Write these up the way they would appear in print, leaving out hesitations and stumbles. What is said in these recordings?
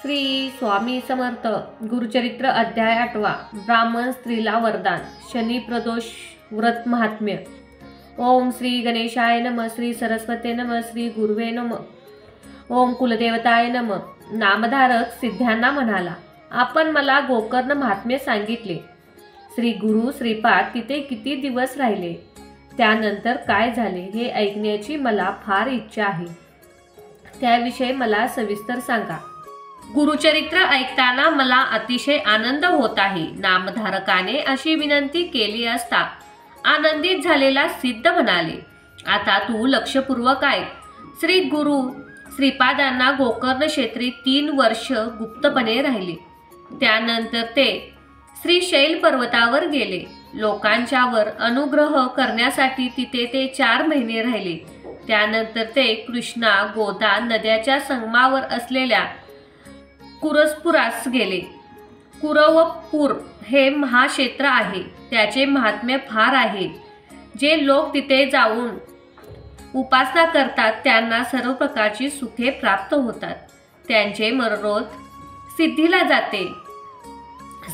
श्री स्वामी समर्थ गुरुचरित्र अध्याय 8 ब्राह्मण स्त्रीला वरदान शनी प्रदोष व्रत महात्म्य। ओम श्री गणेशाय नमः, श्री सरस्वते नमः, श्री गुरुवे नमः, ओम कुलदेवताय नमः। नामधारक सिद्ध्यांना म्हणाला, आपण मला गोकर्ण महात्म्य सांगितले। श्री गुरु श्रीपाद तिथे किती दिवस राहिले, त्यानंतर काय झाले हे ऐकण्याची मला फार इच्छा आहे। त्याविषयी मला सविस्तर सांगा। गुरुचरित्र ऐकताना मला अतिशय आनंद होत आहे। नामधारकाने अशी विनंती केली असता आनंदित झालेला सिद्ध म्हणाले, आता तू लक्षपूर्वक ऐक। श्री गुरु श्रीपादांना गोकर्ण क्षेत्री 3 वर्ष गुप्तपणे राहिले। त्यानंतर ते श्रीशैल पर्वतावर गेले। लोकांच्यावर अनुग्रह करण्यासाठी तिथे ते 4 महिने राहिले। त्यानंतर ते कृष्णा गोदा नद्याच्या संगमावर असलेल्या कुरसपुरास गेले। कुरवपूर हे महाक्षेत्र आहे, त्याचे महात्म्य फार आहे। जे लोक तिथे जाऊन उपासना करतात त्यांना सर्व प्रकारची सुखे प्राप्त होतात, त्यांचे मनोरथ सिद्धीला जाते।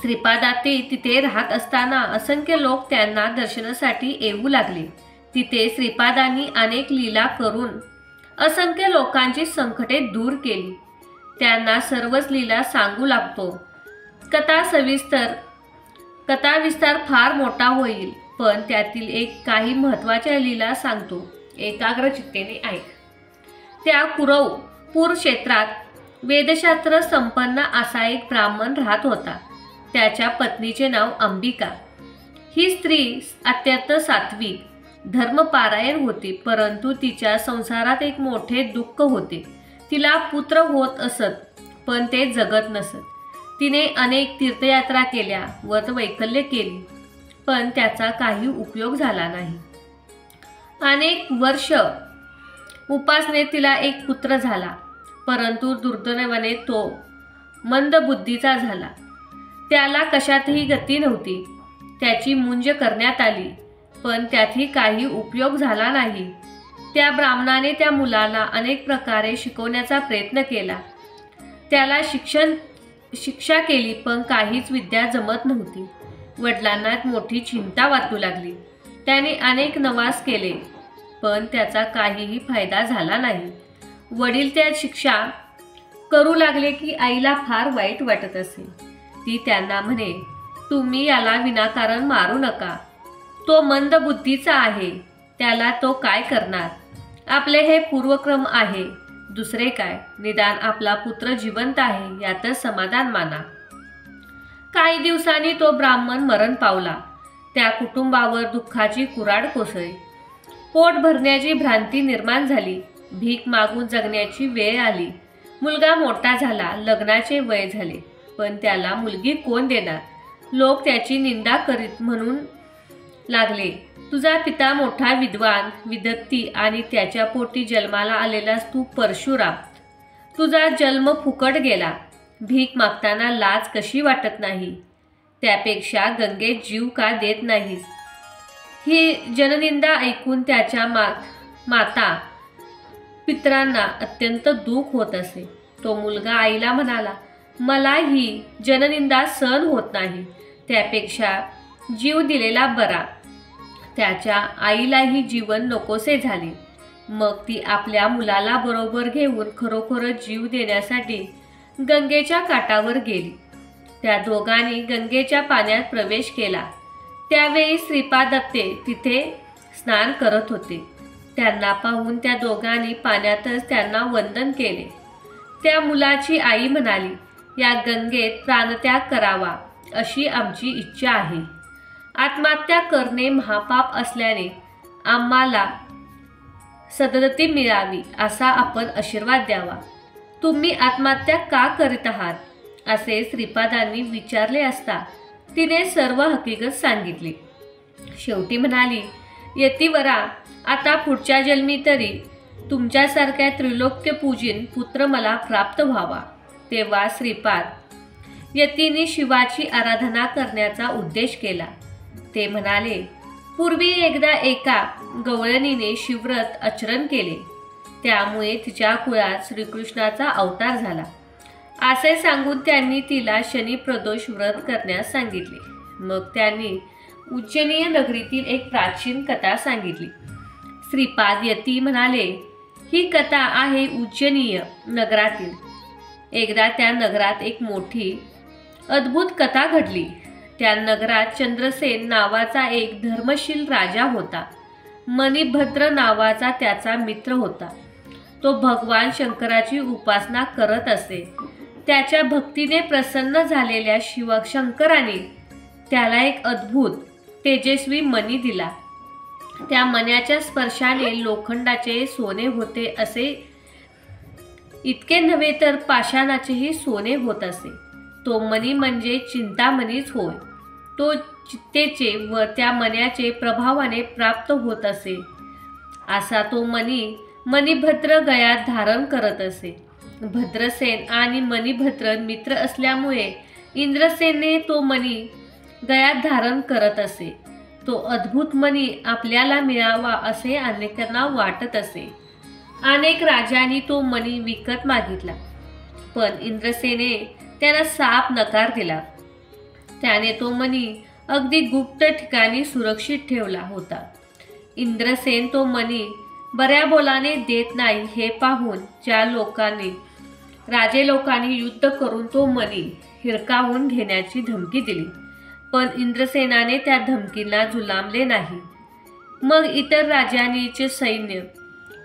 श्रीपादाती तिथे राहत असताना असंख्य लोक त्यांना दर्शनासाठी येऊ लागले। तिथे श्रीपादांनी अनेक लीला करून असंख्य लोकांची संकटे दूर केली। त्यांना सर्वच लीला सांगू लागतो। कथा विस्तार फार मोठा होईल, पण त्यातील काही महत्त्वाच्या लीला सांगतो, एकाग्र चित्तेने ऐक। त्या कुरवपूर क्षेत्रात वेदशास्त्र संपन्न असा एक ब्राह्मण राहत होता। त्याच्या पत्नीचे नाव अंबिका। ही स्त्री अत्यंत सात्विक धर्मपारायण होती, परंतु तिच्या संसारात एक मोठे दुःख होते। तिला पुत्र होत असत, पण ते जगत नसत। तिने अनेक तीर्थयात्रा केल्या, व्रतवैकल्य केली, पण त्याचा काही उपयोग झाला नाही। अनेक वर्ष उपासनेत तिला एक पुत्र झाला, परंतु दुर्दैवाने तो मंदबुद्धीचा झाला। त्याला कशातही गती नव्हती। त्याची मुंज करण्यात आली, पण त्यातही काही उपयोग झाला नाही। त्या ब्राह्मणाने त्या मुलाला अनेक प्रकारे शिकवण्याचा प्रयत्न केला। त्याला शिक्षा केली, पण काहीच विद्या जमत नव्हती। वडिलांना मोठी चिंता वाटू लागली। त्याने अनेक नवास केले, पण त्याचा काहीही फायदा झाला नाही। वडील त्या शिक्षा करू लागले की आईला फार वाईट वाटत असे। ती त्यांना म्हणे, तुम्ही याला विनाकारण मारू नका, तो मंदबुद्धीचा आहे, त्याला तो काय करणार? आपले हे पूर्वक्रम आहे, दुसरे काय? निदान आपला पुत्र जिवंत आहे यातच समाधान माना। काही दिवसांनी तो ब्राह्मण मरण पावला। त्या कुटुंबावर दुःखाची कुऱ्हाड कोसळली। पोट भरण्याची भ्रांती निर्माण झाली। भीक मागून जगण्याची वेळ आली। मुलगा मोठा झाला, लग्नाचे वय झाले, पण त्याला मुलगी कोण देणार? लोक त्याची निंदा करीत म्हणून लागले, तुझा पिता मोठा विद्वान विदत्ती आणि त्याच्या पोटी जन्माला आलेलास तू परशुराम, तुझा जन्म फुकट गेला। भीक मागताना लाज कशी वाटत नाही? त्यापेक्षा गंगेत जीव का देत नाहीस? ही जननिंदा ऐकून त्याच्या माता पितरांना अत्यंत दुःख होत असे। तो मुलगा आईला म्हणाला, मला ही जननिंदा सहन होत नाही, त्यापेक्षा जीव दिलेला बरा। त्याच्या आईलाही जीवन नकोसे झाले। मग ती आपल्या मुलाला बरोबर घेऊन खरोखर जीव देण्यासाठी गंगेच्या काठावर गेली। त्या दोघांनी गंगेच्या पाण्यात प्रवेश केला। त्यावेळी श्रीपादत्ते तिथे स्नान करत होते। त्यांना पाहून त्या दोघांनी पाण्यातच त्यांना वंदन केले। त्या मुलाची आई म्हणाली, या गंगेत प्राणत्याग करावा अशी आमची इच्छा आहे। आत्महत्या करणे महापाप असल्याने आम्हाला सद्गती मिळावी असा आपण आशीर्वाद द्यावा। तुम्ही आत्महत्या का करीत आहात? असे श्रीपादांनी विचारले असता तिने सर्व हकीकत सांगितली। शेवटी म्हणाली, यतिवरा, आता पुढच्या जन्मी तरी तुमच्यासारख्या त्रिलोक्य पूजिन पुत्र मला प्राप्त व्हावा। तेव्हा श्रीपाद यतीने शिवाची आराधना करण्याचा उद्देश केला। ते म्हणाले, पूर्वी एकदा एका गवळणीने शिवव्रत आचरण केले, त्यामुळे तिच्या कुळात श्रीकृष्णाचा अवतार झाला। असे सांगून त्यांनी तिला शनी प्रदोष व्रत करण्यास सांगितले. मग त्यांनी उज्जैनीय नगरीतील एक प्राचीन कथा सांगितली. श्रीपाद यती म्हणाले, ही कथा आहे उज्जैनीय नगरातील. एकदा त्या नगरात एक मोठी अद्भुत कथा घडली. त्या नगरात चंद्रसेन नावाचा एक धर्मशील राजा होता. मणिभद्र नावाचा त्याचा मित्र होता. तो भगवान शंकराची उपासना करत असे. त्याच्या भक्तीने प्रसन्न झालेल्या शंकराने त्याला एक अद्भुत तेजस्वी मणी दिला. त्या मण्याच्या स्पर्शाने लोखंडाचे सोने होते असे, इतके नव्हे तर पाषाणाचेही सोने होत असे. तो मणी म्हणजे चिंतामणीच होय. तो चित्तेचे व त्या मण्याचे प्रभावाने प्राप्त होत असे. असा तो मणी मणिभद्र गयात धारण करत असे. भद्रसेन आणि मणिभद्र मित्र असल्यामुळे इंद्रसेनने तो मणी गयात धारण करत असे. तो अद्भुत मणी आपल्याला मिळावा असे अनेकांना वाटत असे. अनेक राजांनी तो मणी विकत मागितला, पण इंद्रसेने त्याला साफ नकार दिला. त्याने तो मणी अगदी गुप्त ठिकाणी सुरक्षित ठेवला होता. इंद्रसेन तो मणी बऱ्या बोलाने देत नाही हे पाहून राजे लोकांनी युद्ध करून तो मणी हिरकावून घेण्याची धमकी दिली. पण इंद्रसेनाने त्या धमकीला जुलामले नाही. मग इतर राजांनीचे सैन्य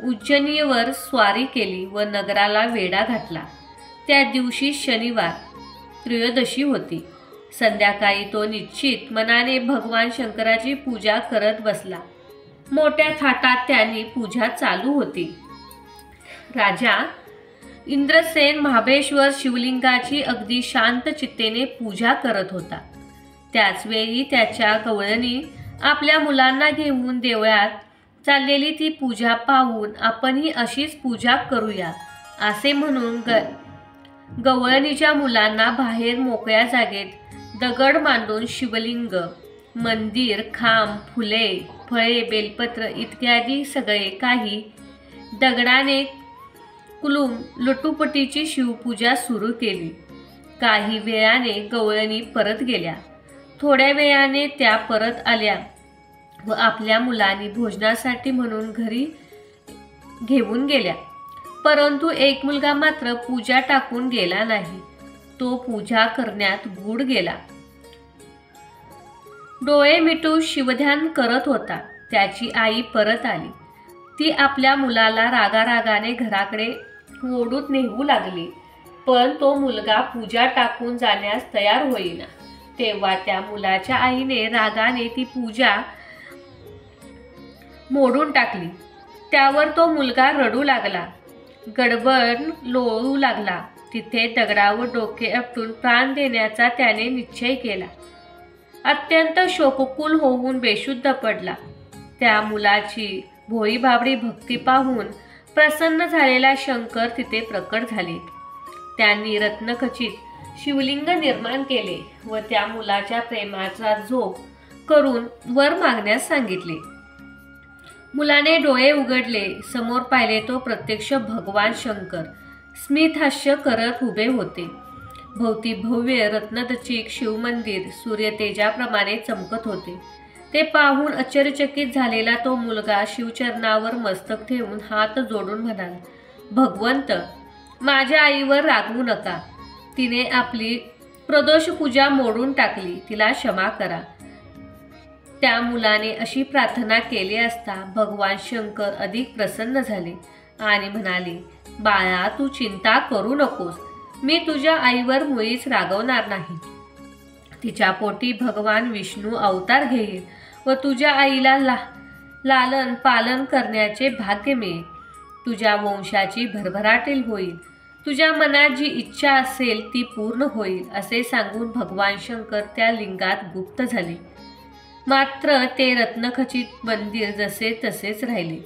उज्जैनीवर स्वारी केली व नगराला वेढा घातला. त्या दिवशी शनिवार त्रयोदशी होती. संध्याकाळी तो निश्चित मनाने भगवान शंकराची पूजा करत बसला. मोठ्या थाटात त्यांनी पूजा चालू होती. राजा इंद्रसेन महाबळेश्वर शिवलिंगाची अगदी शांत चित्तेने पूजा करत होता. त्याच वेळी त्याच्या गवळणी आपल्या मुलांना घेऊन देवळात चाललेली ती पूजा पाहून आपणही अशीच पूजा करूया असे म्हणून गवळणीच्या मुलांना बाहेर मोकळ्या जागेत दगड मांडून शिवलिंग, मंदिर, खांब, फुले, फळे, बेलपत्र इत्यादी सगळे काही दगडाने कुलूम लटुपटीची शिवपूजा सुरू केली. काही वेळाने गवळणी परत गेल्या. थोड्या वेळाने त्या परत आल्या व आपल्या मुलांनी भोजनासाठी म्हणून घरी घेऊन गेल्या. परंतु एक मुलगा मात्र पूजा टाकून गेला नाही. तो पूजा करण्यात गूढ गेला. डोळे मिटून शिवध्यान करत होता. त्याची आई परत आली. ती आपल्या मुलाला रागारागाने घराकडे ओढून नेऊ लागली, पण तो मुलगा पूजा टाकून जाण्यास तयार होईना. तेव्हा त्या मुलाच्या आईने रागाने ती पूजा मोडून टाकली. त्यावर तो मुलगा रडू लागला, गडबड लोळू लागला. तिथे दगडावर डोके आपटून प्राण देण्याचा त्याने निश्चय केला. अत्यंत शोककुल होऊन बेशुद्ध पडला. त्या मुलाची भोळीभाबडी भक्ती पाहून प्रसन्न झालेला शंकर तिथे प्रकट झाले. त्यांनी रत्नखचित शिवलिंग निर्माण केले व त्या मुलाच्या प्रेमाचा झोप करून वर मागण्यास सांगितले. मुलाने डोळे उघडले. समोर पाहिले तो प्रत्यक्ष भगवान शंकर स्मितहास्य करत उभे होते. भोवती भव्य रत्नखचित शिवमंदिर सूर्यतेजाप्रमाणे चमकत होते. ते पाहून आश्चर्यचकित झालेला तो मुलगा शिवचरणावर मस्तक ठेवून हात जोडून म्हणाला, भगवंत, माझ्या आईवर रागवू नका. तिने आपली प्रदोष पूजा मोडून टाकली. तिला क्षमा करा. त्या मुलाने अशी प्रार्थना केली असता भगवान शंकर अधिक प्रसन्न झाले आणि म्हणाले, बाळा, तू चिंता करू नकोस. मी तुझ्या आईवर मुळीच रागवणार नाही. तिच्या पोटी भगवान विष्णू अवतार घेईल व तुझ्या आईला लालन पालन करण्याचे भाग्य मिळेल. तुझ्या वंशाची भरभराटील होईल. तुझ्या मनात जी इच्छा असेल ती पूर्ण होईल असे सांगून भगवान शंकर त्या लिंगात गुप्त झाले. मात्र ते रत्नखचित मंदिर जसे तसेच राहिले.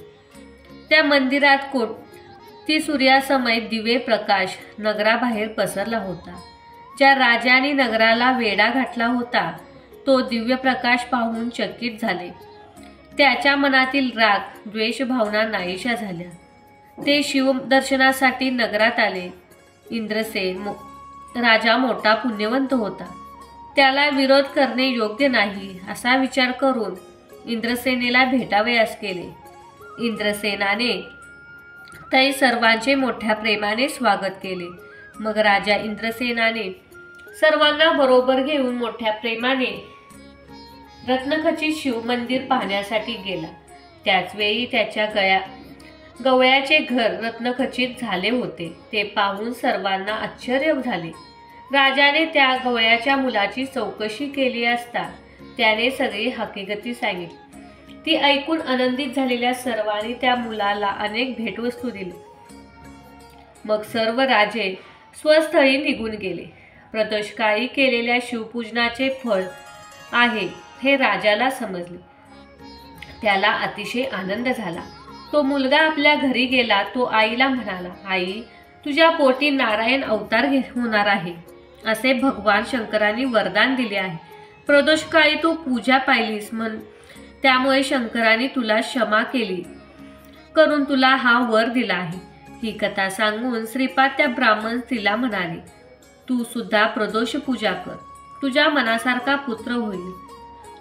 त्या मंदिरात कोटी सूर्यासमय दिवे प्रकाश नगराबाहेर पसरला होता. ज्या राजाने नगराला वेढा घातला होता तो दिव्य प्रकाश पाहून चकित झाले. त्याच्या मनातील राग, द्वेष भावना नाहीशा झाल्या. ते शिवदर्शनासाठी नगरात आले. इंद्रसेन राजा मोठा पुण्यवंत होता. त्याला विरोध करणे योग्य नाही असा विचार करून इंद्रसेनेला भेटावयास केले. इंद्रसेनाने तै सर्वांचे मोठ्या प्रेमाने स्वागत केले. मग राजा इंद्रसेनाने सर्वांना बरोबर घेऊन मोठ्या प्रेमाने रत्नखचित शिव मंदिर पाहण्यासाठी गेला. त्याच वेळी त्याच्या गवयाचे घर रत्नखचित झाले होते. ते पाहून सर्वांना आश्चर्य झाले. राजाने त्या गवयाच्या मुलाची चौकशी केली असता त्याने सगळी हकीकत सांगितली. ती ऐकून आनंदित झालेल्या सर्वांनी त्या मुलाला अनेक भेटवस्तू दिली. मग सर्व राजे स्वस्थळी निघून गेले. प्रदोषकाळी केलेल्या शिवपूजनाचे फळ आहे हे राजाला समजले. त्याला अतिशय आनंद झाला. तो मुलगा आपल्या घरी गेला. तो आईला म्हणाला, आई, तुझ्या पोटी नारायण अवतार होणार आहे असे भगवान शंकरांनी वरदान दिले आहे. प्रदोषकाळी तू पूजा पाहिलीस त्यामुळे शंकरांनी तुला क्षमा केली करून तुला हा वर दिला आहे. ही कथा सांगून श्रीपाद त्या ब्राह्मण स्त्रीला म्हणाले, तू सुद्धा प्रदोष पूजा कर. तुझ्या मनासारखा पुत्र होईल.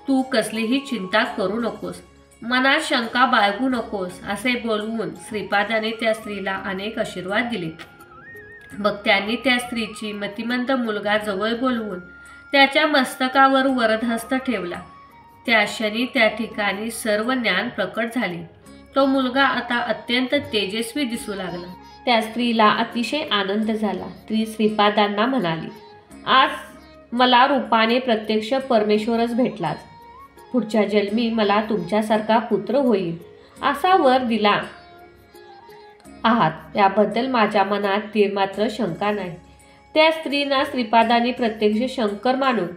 तू कसलीही चिंता करू नकोस, मनात शंका बाळगू नकोस असे बोलवून श्रीपादाने त्या स्त्रीला अनेक आशीर्वाद दिले. मग त्यांनी त्या स्त्रीची मतिमंद मुलगा जवळ बोलवून त्याच्या मस्तकावर वरदहस्त ठेवला. त्या क्षणी त्या ठिकाणी सर्व ज्ञान प्रकट झाले. तो मुलगा आता अत्यंत तेजस्वी दिसू लागला. त्या स्त्रीला अतिशय आनंद झाला. ती श्रीपादांना म्हणाली, आज मला रूपाने प्रत्यक्ष परमेश्वरच भेटलाच. पुढच्या जन्मी मला तुमच्यासारखा पुत्र होईल असा वर दिला आहात याबद्दल माझ्या मनात तीळमात्र शंका नाही. त्या स्त्रीना श्रीपादांनी प्रत्यक्ष शंकर मानून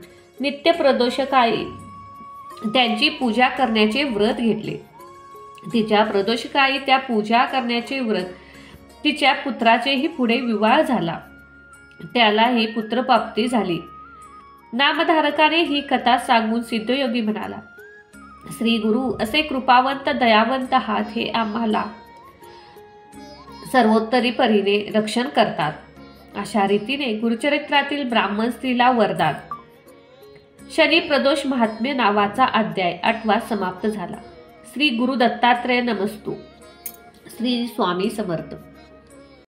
नित्य प्रदोषकाळी त्यांची पूजा करण्याचे व्रत घेतले. तिच्या प्रदोषकाळी त्या पूजा करण्याचे व्रत तिच्या पुत्राचेही पुढे विवाह झाला. त्यालाही पुत्रप्राप्ती झाली. नामधारकाने ही कथा सांगून सिद्धयोगी म्हणाला, श्री गुरु असे कृपावंत दयावंत हात हे आम्हाला सर्वोत्तरी परीने रक्षण करतात. अशा रीतीने गुरुचरित्रातील ब्राह्मण स्त्रीला वरदान शनी प्रदोष महात्म्य नावाचा अध्याय 8वा समाप्त झाला. श्री गुरु दत्तात्रय नमस्तु. श्री स्वामी समर्थ.